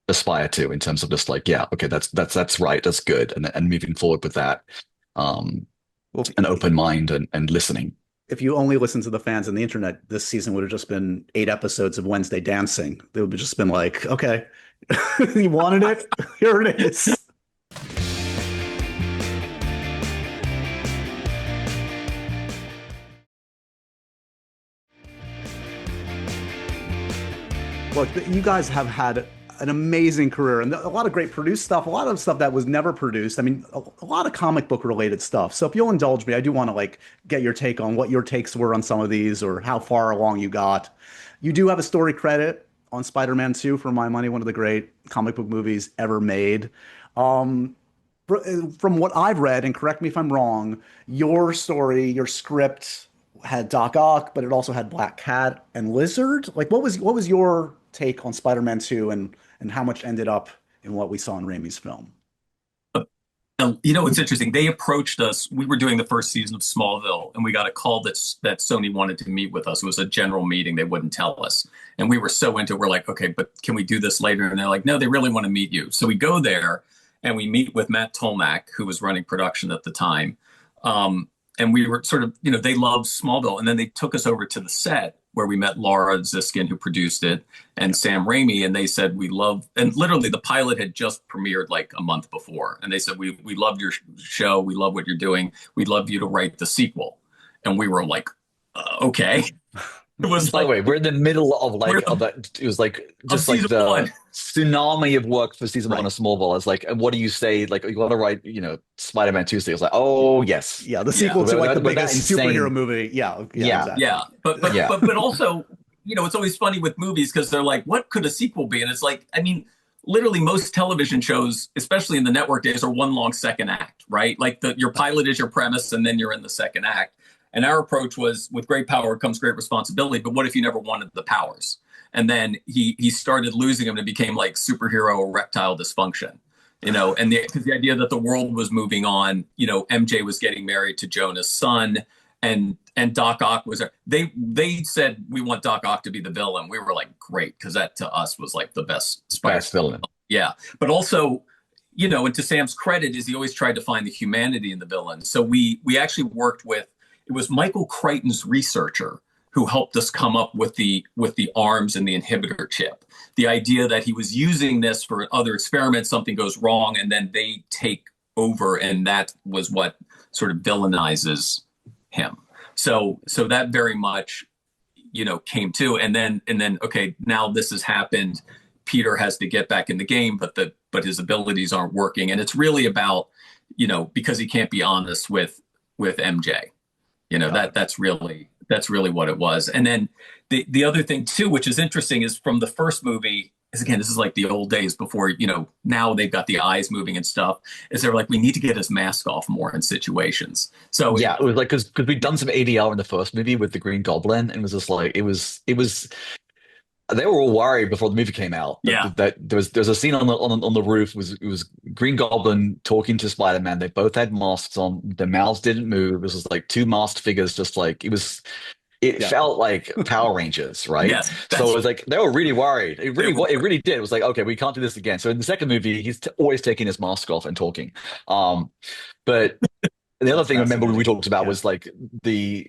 [SPEAKER 4] aspire to in terms of just like, yeah, okay, that's right, that's good, and moving forward with that, an open mind and listening.
[SPEAKER 1] If you only listen to the fans on the internet, this season would have just been 8 episodes of Wednesday Dancing. They would have just been like, okay, you wanted it, here it is. Look, you guys have had an amazing career and a lot of great produced stuff, a lot of stuff that was never produced. I mean, a lot of comic book related stuff. So if you'll indulge me, I do want to like get your take on what your takes were on some of these or how far along you got. You do have a story credit on Spider-Man 2, for my money, one of the great comic book movies ever made. From what I've read, and correct me if I'm wrong, your story, your script had Doc Ock, but it also had Black Cat and Lizard. Like, what was your take on Spider-Man 2 and how much ended up in what we saw in Raimi's film?
[SPEAKER 3] And, you know, it's interesting. They approached us. We were doing the first season of Smallville, and we got a call that Sony wanted to meet with us. It was a general meeting. They wouldn't tell us. And we were so into it. We're like, okay, but can we do this later? And they're like, no, they really want to meet you. So we go there and we meet with Matt Tolmach, who was running production at the time. And we were sort of, you know, they loved Smallville. And then they took us over to the set where we met Laura Ziskin, who produced it, and Sam Raimi. And they said, we love, and literally the pilot had just premiered like a month before. And they said, we loved your show. We love what you're doing. We'd love you to write the sequel. And we were like, okay. It was
[SPEAKER 4] By the way, we're in the middle of that. It was like just like the
[SPEAKER 3] one.
[SPEAKER 4] tsunami of work for season one of Smallville. It's like, and what do you say? Like, you want to write, you know, Spider-Man Tuesday. It's like, oh yes,
[SPEAKER 1] yeah, the sequel to like the biggest superhero movie. Yeah,
[SPEAKER 3] exactly. Yeah. But also, you know, it's always funny with movies because they're like, what could a sequel be? And it's like, I mean, literally most television shows, especially in the network days, are one long second act, right? Like your pilot is your premise, and then you're in the second act. And our approach was, with great power comes great responsibility. But what if you never wanted the powers? And then he started losing them and it became like superhero erectile dysfunction, you know, and the idea that the world was moving on, you know, MJ was getting married to Jonah's son, and Doc Ock was there. They said, we want Doc Ock to be the villain. We were like, great, because that to us was like the best
[SPEAKER 4] villain.
[SPEAKER 3] Yeah. But also, you know, and to Sam's credit is he always tried to find the humanity in the villain. So we actually worked with, it was Michael Crichton's researcher who helped us come up with the arms and the inhibitor chip. The idea that he was using this for other experiments, something goes wrong, and then they take over, and that was what sort of villainizes him. So that very much, you know, came to, and then okay, now this has happened. Peter has to get back in the game, but his abilities aren't working, and it's really about, you know, because he can't be honest with MJ. You know, that's really what it was. And then the other thing too, which is interesting, is from the first movie, is again, this is like the old days before, you know, now they've got the eyes moving and stuff, is they're like, we need to get his mask off more in situations. So
[SPEAKER 4] yeah, it was like, because we'd done some ADR in the first movie with the Green Goblin, and it was just like, it was they were all worried before the movie came out. That there's a scene on the roof. It was Green Goblin talking to Spider-Man. They both had masks on. Their mouths didn't move. It was just like two masked figures, just like it felt like Power Rangers, right?
[SPEAKER 3] Yes,
[SPEAKER 4] so it was like they were really worried. It really did. It was like, okay, we can't do this again. So in the second movie, he's always taking his mask off and talking. But the other thing I remember we talked about was like the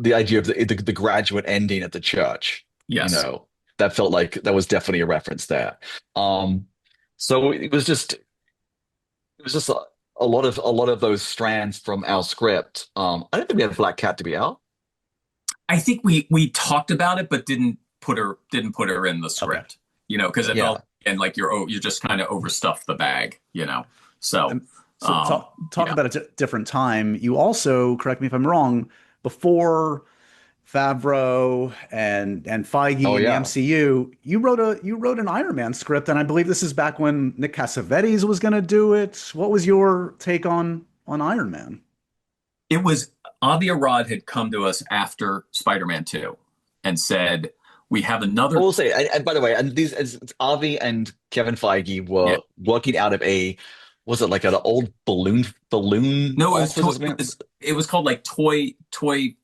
[SPEAKER 4] idea of the graduate ending at the church.
[SPEAKER 3] Yes.
[SPEAKER 4] You know, that felt like that was definitely a reference there. So it was just a lot of those strands from our script. I don't think we had Black Cat to be out.
[SPEAKER 3] I think we talked about it, but didn't put her in the script. Okay. You know, because it felt, and like you're just kind of overstuffed the bag. You know, so
[SPEAKER 1] talk about a different time. You also, correct me if I'm wrong, before Favreau and Feige in the MCU, you wrote an Iron Man script, and I believe this is back when Nick Cassavetes was going to do it. What was your take on Iron Man?
[SPEAKER 3] It was Avi Arad had come to us after Spider-Man 2 and said, we have another.
[SPEAKER 4] I will say, and by the way, and these Avi and Kevin Feige were working out of was it like an old balloon?
[SPEAKER 3] No, it was called like Toy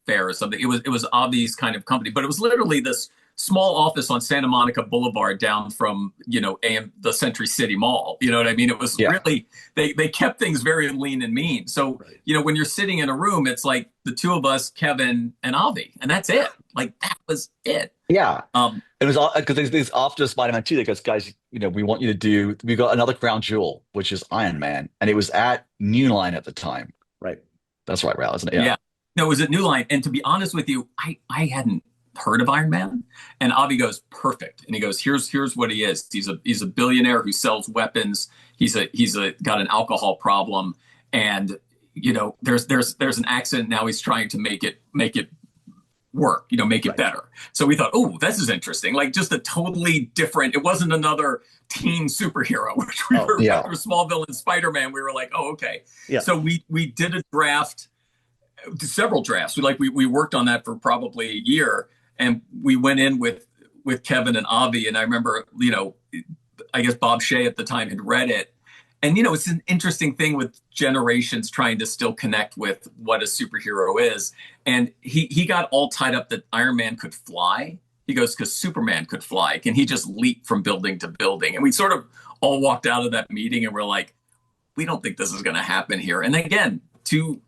[SPEAKER 3] Fair or something. It was Avi's kind of company, but it was literally this small office on Santa Monica Boulevard down from, you know, the Century City Mall. You know what I mean? It was really, they kept things very lean and mean. So, you know, when you're sitting in a room, it's like the two of us, Kevin and Avi, and that's it. Like, that was it.
[SPEAKER 4] Yeah. It was because after Spider-Man 2, they goes, guys, you know, we got another crown jewel, which is Iron Man. And it was at New Line at the time.
[SPEAKER 1] Right.
[SPEAKER 4] That's right, Ral, isn't it?
[SPEAKER 3] Yeah. No, it was at New Line. And to be honest with you, I hadn't heard of Iron Man. And Avi goes, perfect. And he goes, here's what he is. He's a billionaire who sells weapons. He's got an alcohol problem. And, you know, there's an accident. Now he's trying to make it work, you know, make it better. So we thought, oh, this is interesting. Like, just a totally different, it wasn't another teen superhero, which we were after Smallville and Spider-Man. We were like, oh, okay. Yeah. So we did a draft, several drafts. We worked on that for probably a year, and we went in with Kevin and Avi. And I remember, you know, I guess Bob Shea at the time had read it, And it's an interesting thing with generations trying to still connect with what a superhero is. And he got all tied up that Iron Man could fly. He goes, because Superman could fly. Can he just leap from building to building? And we sort of all walked out of that meeting and we're like, we don't think this is going to happen here. And again, to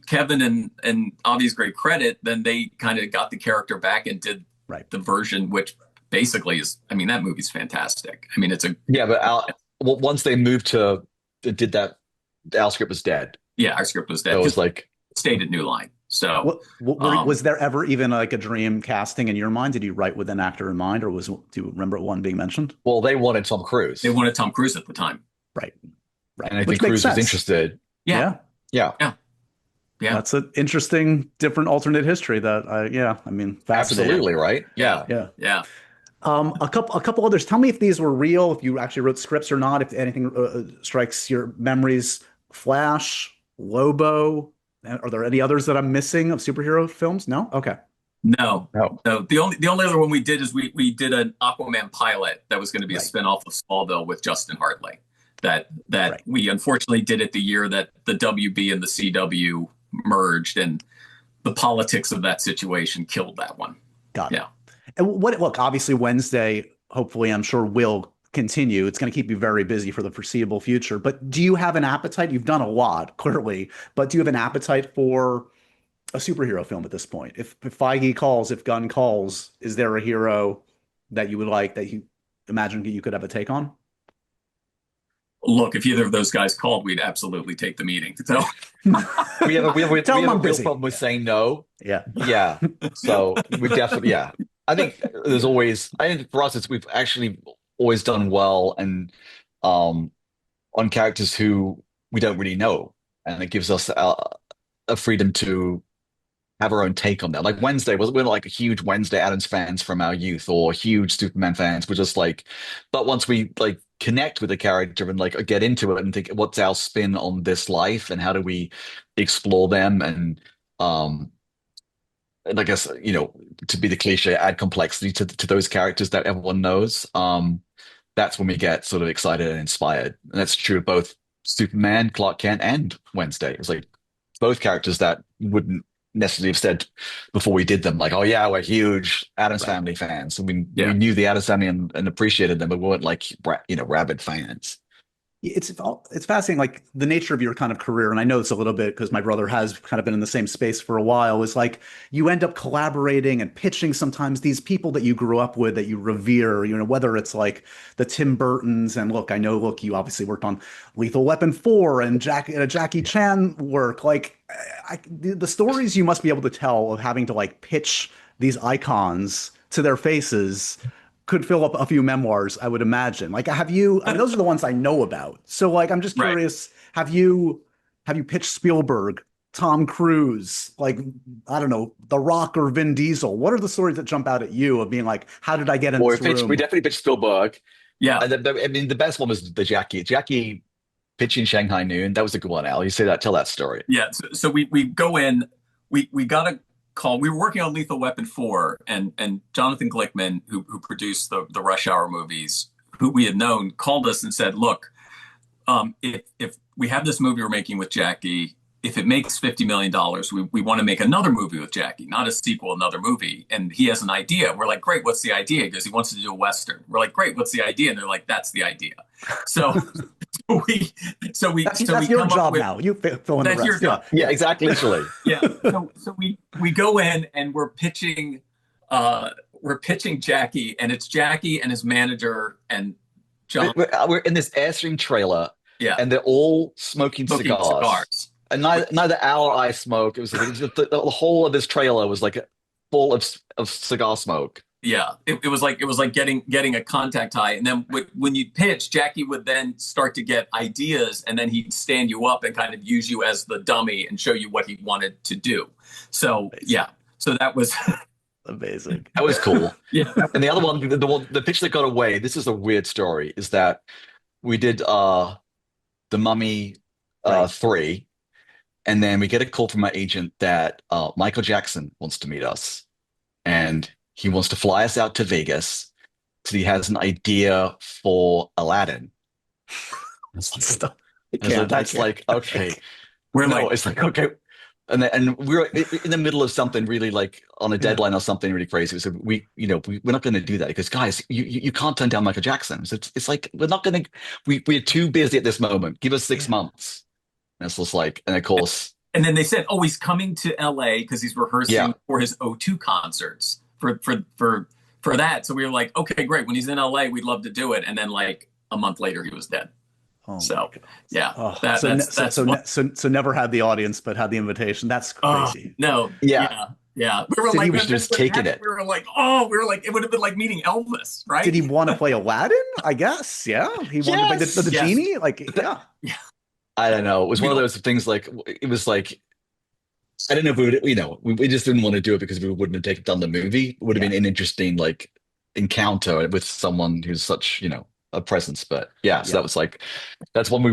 [SPEAKER 3] Kevin and Avi's great credit, then they kind of got the character back and did the version, which basically is, I mean, that movie's fantastic. I mean, it's a
[SPEAKER 4] but once they moved to did that, our script was dead.
[SPEAKER 3] Yeah, our script was dead.
[SPEAKER 4] It was like
[SPEAKER 3] stayed at New Line. So
[SPEAKER 1] was there ever even like a dream casting in your mind? Did you write with an actor in mind, or do you remember one being mentioned?
[SPEAKER 4] Well, they wanted Tom Cruise.
[SPEAKER 3] They wanted Tom Cruise at the time.
[SPEAKER 1] Right.
[SPEAKER 4] And I think Cruise was interested.
[SPEAKER 3] Yeah.
[SPEAKER 1] That's an interesting, different alternate history that I mean, fascinating.
[SPEAKER 4] Absolutely, right? Yeah.
[SPEAKER 1] A couple others. Tell me if these were real, if you actually wrote scripts or not, if anything strikes your memories. Flash, Lobo. Are there any others that I'm missing of superhero films? No? Okay.
[SPEAKER 3] No. The only other one we did is we did an Aquaman pilot that was going to be a spinoff of Smallville with Justin Hartley. That we unfortunately did it the year that the WB and the CW merged, and the politics of that situation killed that one.
[SPEAKER 1] Got it. Yeah. And look, obviously Wednesday, hopefully, I'm sure will continue. It's going to keep you very busy for the foreseeable future. But do you have an appetite? You've done a lot, clearly, but do you have an appetite for a superhero film at this point? If Feige calls, if Gunn calls, is there a hero that you would like, that you imagine you could have a take on?
[SPEAKER 3] Look, if either of those guys called, we'd absolutely take the meeting. So
[SPEAKER 4] we have a real problem with saying no. Yeah. So we definitely, I think for us, we've actually always done well and on characters who we don't really know, and it gives us a freedom to have our own take on that. Like Wednesday, we're not like a huge Wednesday Addams fans from our youth or huge Superman fans. We're just like, but once we like connect with the character and like get into it and think, what's our spin on this life and how do we explore them and I guess, to be the cliche, add complexity to those characters that everyone knows. That's when we get sort of excited and inspired. And that's true of both Superman, Clark Kent, and Wednesday. It's like both characters that wouldn't necessarily have said before we did them, like, oh yeah, we're huge Addams Family fans. And we knew the Addams Family and appreciated them, but we weren't like, rabid fans.
[SPEAKER 1] It's fascinating, like the nature of your kind of career, and I know it's a little bit because my brother has kind of been in the same space for a while, is like you end up collaborating and pitching sometimes these people that you grew up with, that you revere, whether it's like the Tim Burtons, and look, you obviously worked on Lethal Weapon 4 and Jackie Chan work, like the stories you must be able to tell of having to like pitch these icons to their faces could fill up a few memoirs, I would imagine. Like, I mean, those are the ones I know about. So like, I'm just curious, have you pitched Spielberg, Tom Cruise, like, I don't know, The Rock or Vin Diesel? What are the stories that jump out at you of being like, how did I get in this room?
[SPEAKER 4] We definitely pitched Spielberg.
[SPEAKER 3] Yeah.
[SPEAKER 4] I mean, the best one was the Jackie pitching Shanghai Noon. That was a good one, Al. Tell that story.
[SPEAKER 3] Yeah. So we go in, we got a call. We were working on Lethal Weapon 4, and Jonathan Glickman, who produced the Rush Hour movies, who we had known, called us and said, look, if we have this movie we're making with Jackie, if it makes $50 million, we want to make another movie with Jackie, not a sequel, another movie. And he has an idea. We're like, great, what's the idea? Because he wants to do a Western. We're like, great, what's the idea? And they're like, that's the idea. So
[SPEAKER 1] that's your job now. You fill in the rest.
[SPEAKER 3] Your job.
[SPEAKER 4] Yeah, exactly. Literally.
[SPEAKER 3] Yeah. So we go in and we're pitching Jackie, and it's Jackie and his manager and John.
[SPEAKER 4] We're in this Airstream trailer.
[SPEAKER 3] Yeah.
[SPEAKER 4] And they're all smoking cigars. And neither Al or I smoke. It was the whole of this trailer was like full of cigar smoke.
[SPEAKER 3] Yeah, it was like getting a contact high, and then when you pitch, Jackie would then start to get ideas, and then he'd stand you up and kind of use you as the dummy and show you what he wanted to do. So so that was
[SPEAKER 1] amazing.
[SPEAKER 4] That was cool.
[SPEAKER 3] Yeah,
[SPEAKER 4] and the other one, the pitch that got away. This is a weird story. Is that we did The Mummy 3. And then we get a call from my agent that Michael Jackson wants to meet us. And he wants to fly us out to Vegas because he has an idea for Aladdin.
[SPEAKER 1] Stuff.
[SPEAKER 4] And so that's like, okay.
[SPEAKER 3] We're
[SPEAKER 4] No,
[SPEAKER 3] like,
[SPEAKER 4] it's like, okay. And we're in the middle of something really like on a deadline or something really crazy. So we're not going to do that because guys, you can't turn down Michael Jackson. So it's like, we're not going to, we're too busy at this moment. Give us 6 months. And it's just like, and of course.
[SPEAKER 3] and then they said, oh, he's coming to LA because he's rehearsing
[SPEAKER 4] Yeah.
[SPEAKER 3] for his O2 concerts for that. So we were like, okay, great. When he's in LA, we'd love to do it. And then like a month later, he was dead.
[SPEAKER 1] Oh
[SPEAKER 3] So
[SPEAKER 1] my God.
[SPEAKER 3] yeah,
[SPEAKER 1] Oh,
[SPEAKER 3] that's
[SPEAKER 1] so never had the audience, but had the invitation. That's crazy.
[SPEAKER 3] no,
[SPEAKER 4] Yeah.
[SPEAKER 3] yeah. We were
[SPEAKER 4] So
[SPEAKER 3] like,
[SPEAKER 4] he was just taking it.
[SPEAKER 3] We were like, it would have been like meeting Elvis, right?
[SPEAKER 1] Did he want to play Aladdin? I guess. Yeah. He wanted to play the
[SPEAKER 3] Yes.
[SPEAKER 1] genie. Like, yeah.
[SPEAKER 4] I don't know. It was one of those things like, it was like, I don't know if we just didn't want to do it because we wouldn't have done the movie. It would have been an interesting like encounter with someone who's such, a presence. But so that was like, that's one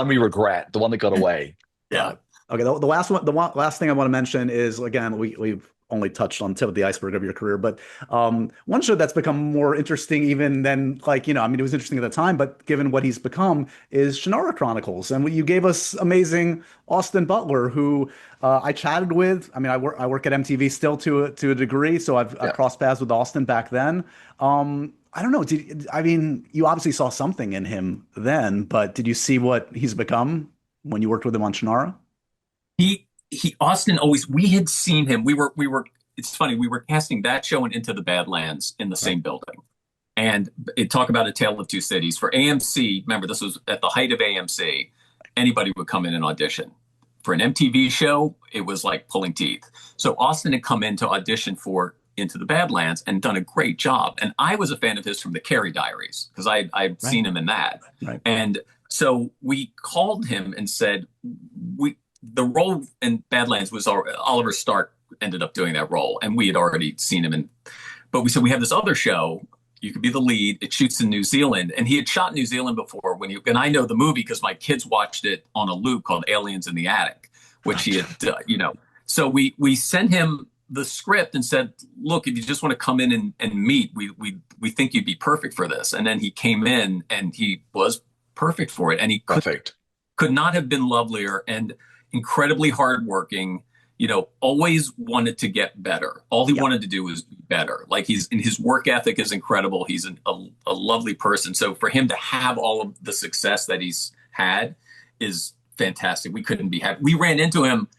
[SPEAKER 4] we regret, the one that got away.
[SPEAKER 3] Yeah.
[SPEAKER 1] Okay. The last thing I want to mention is, again, we've only touched on the tip of the iceberg of your career, but one show that's become more interesting even than like, I mean, it was interesting at the time, but given what he's become is Shannara Chronicles. And you gave us amazing Austin Butler, who I chatted with. I mean, I work at MTV still to a degree, so I crossed paths with Austin back then. I don't know. You obviously saw something in him then, but did you see what he's become when you worked with him on Shannara?
[SPEAKER 3] Austin always, we had seen him. It's funny. We were casting that show and Into the Badlands in the same building. And talk about a tale of two cities for AMC. Remember, this was at the height of AMC. Anybody would come in and audition for an MTV show. It was like pulling teeth. So Austin had come in to audition for Into the Badlands and done a great job. And I was a fan of his from the Carrie Diaries because I'd seen him in that.
[SPEAKER 1] Right.
[SPEAKER 3] And so we called him and said, the role in Badlands was Oliver Stark ended up doing that role, and we had already seen him but we said, we have this other show. You could be the lead. It shoots in New Zealand, and he had shot in New Zealand before and I know the movie because my kids watched it on a loop called Aliens in the Attic, which he had, So we sent him the script and said, look, if you just want to come in and meet, we think you'd be perfect for this. And then he came in and he was perfect for it, and he could not have been lovelier and incredibly hardworking, always wanted to get better. All he wanted to do was be better. Like his work ethic is incredible. He's a lovely person. So for him to have all of the success that he's had is fantastic. We couldn't be happy. We ran into him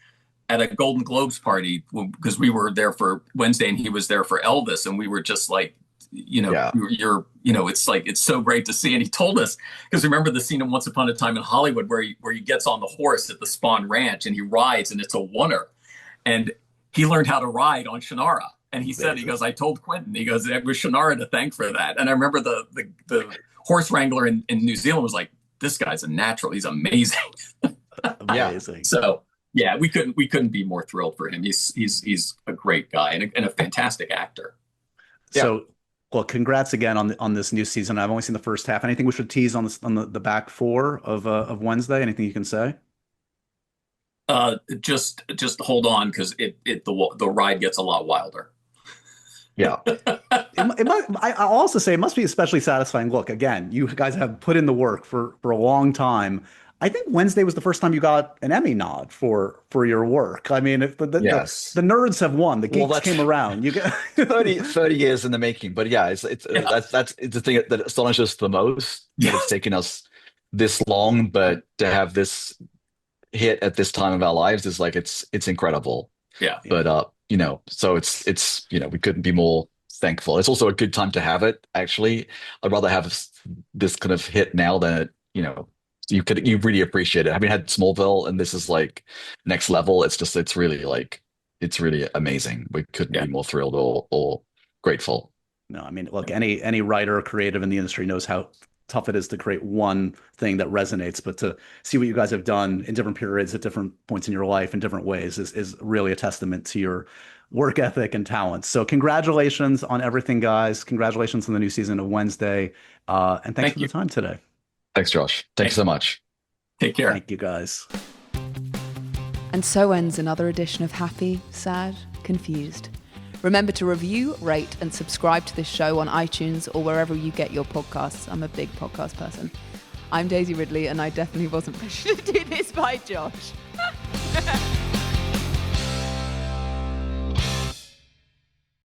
[SPEAKER 3] at a Golden Globes party because we were there for Wednesday and he was there for Elvis. And we were just like, it's like, it's so great to see. And he told us, because remember the scene in Once Upon a Time in Hollywood where he gets on the horse at the Spawn Ranch and he rides and it's a oneer. And he learned how to ride on Shannara. And he said, he goes, I told Quentin, he goes, it was Shannara to thank for that. And I remember the horse wrangler in New Zealand was like, this guy's a natural. He's amazing.
[SPEAKER 1] Amazing.
[SPEAKER 3] So we couldn't be more thrilled for him. He's a great guy and a fantastic actor.
[SPEAKER 1] So, well, congrats again on this new season. I've only seen the first half. Anything we should tease on the back four of Wednesday? Anything you can say?
[SPEAKER 3] Just hold on because the ride gets a lot wilder.
[SPEAKER 4] Yeah.
[SPEAKER 1] I'll also say it must be especially satisfying. Look, again, you guys have put in the work for a long time. I think Wednesday was the first time you got an Emmy nod for your work. I mean, the nerds have won. The geeks came around. You get
[SPEAKER 4] 30 years in the making. But that's the thing that astonishes us the most.
[SPEAKER 3] Yes.
[SPEAKER 4] It's taken us this long, but to have this hit at this time of our lives is like it's incredible.
[SPEAKER 3] Yeah.
[SPEAKER 4] But so it's we couldn't be more thankful. It's also a good time to have it. Actually, I'd rather have this kind of hit now than you really appreciate it. Having had Smallville and this is like next level, it's really amazing. We couldn't be more thrilled or grateful.
[SPEAKER 1] No, I mean, look, any writer or creative in the industry knows how tough it is to create one thing that resonates, but to see what you guys have done in different periods at different points in your life in different ways is really a testament to your work ethic and talent. So congratulations on everything, guys. Congratulations on the new season of Wednesday. And thanks for the time today.
[SPEAKER 4] Thanks, Josh. Thanks so much.
[SPEAKER 3] Take care.
[SPEAKER 1] Thank you, guys.
[SPEAKER 5] And so ends another edition of Happy, Sad, Confused. Remember to review, rate, and subscribe to this show on iTunes or wherever you get your podcasts. I'm a big podcast person. I'm Daisy Ridley, and I definitely wasn't pressured to do this by Josh.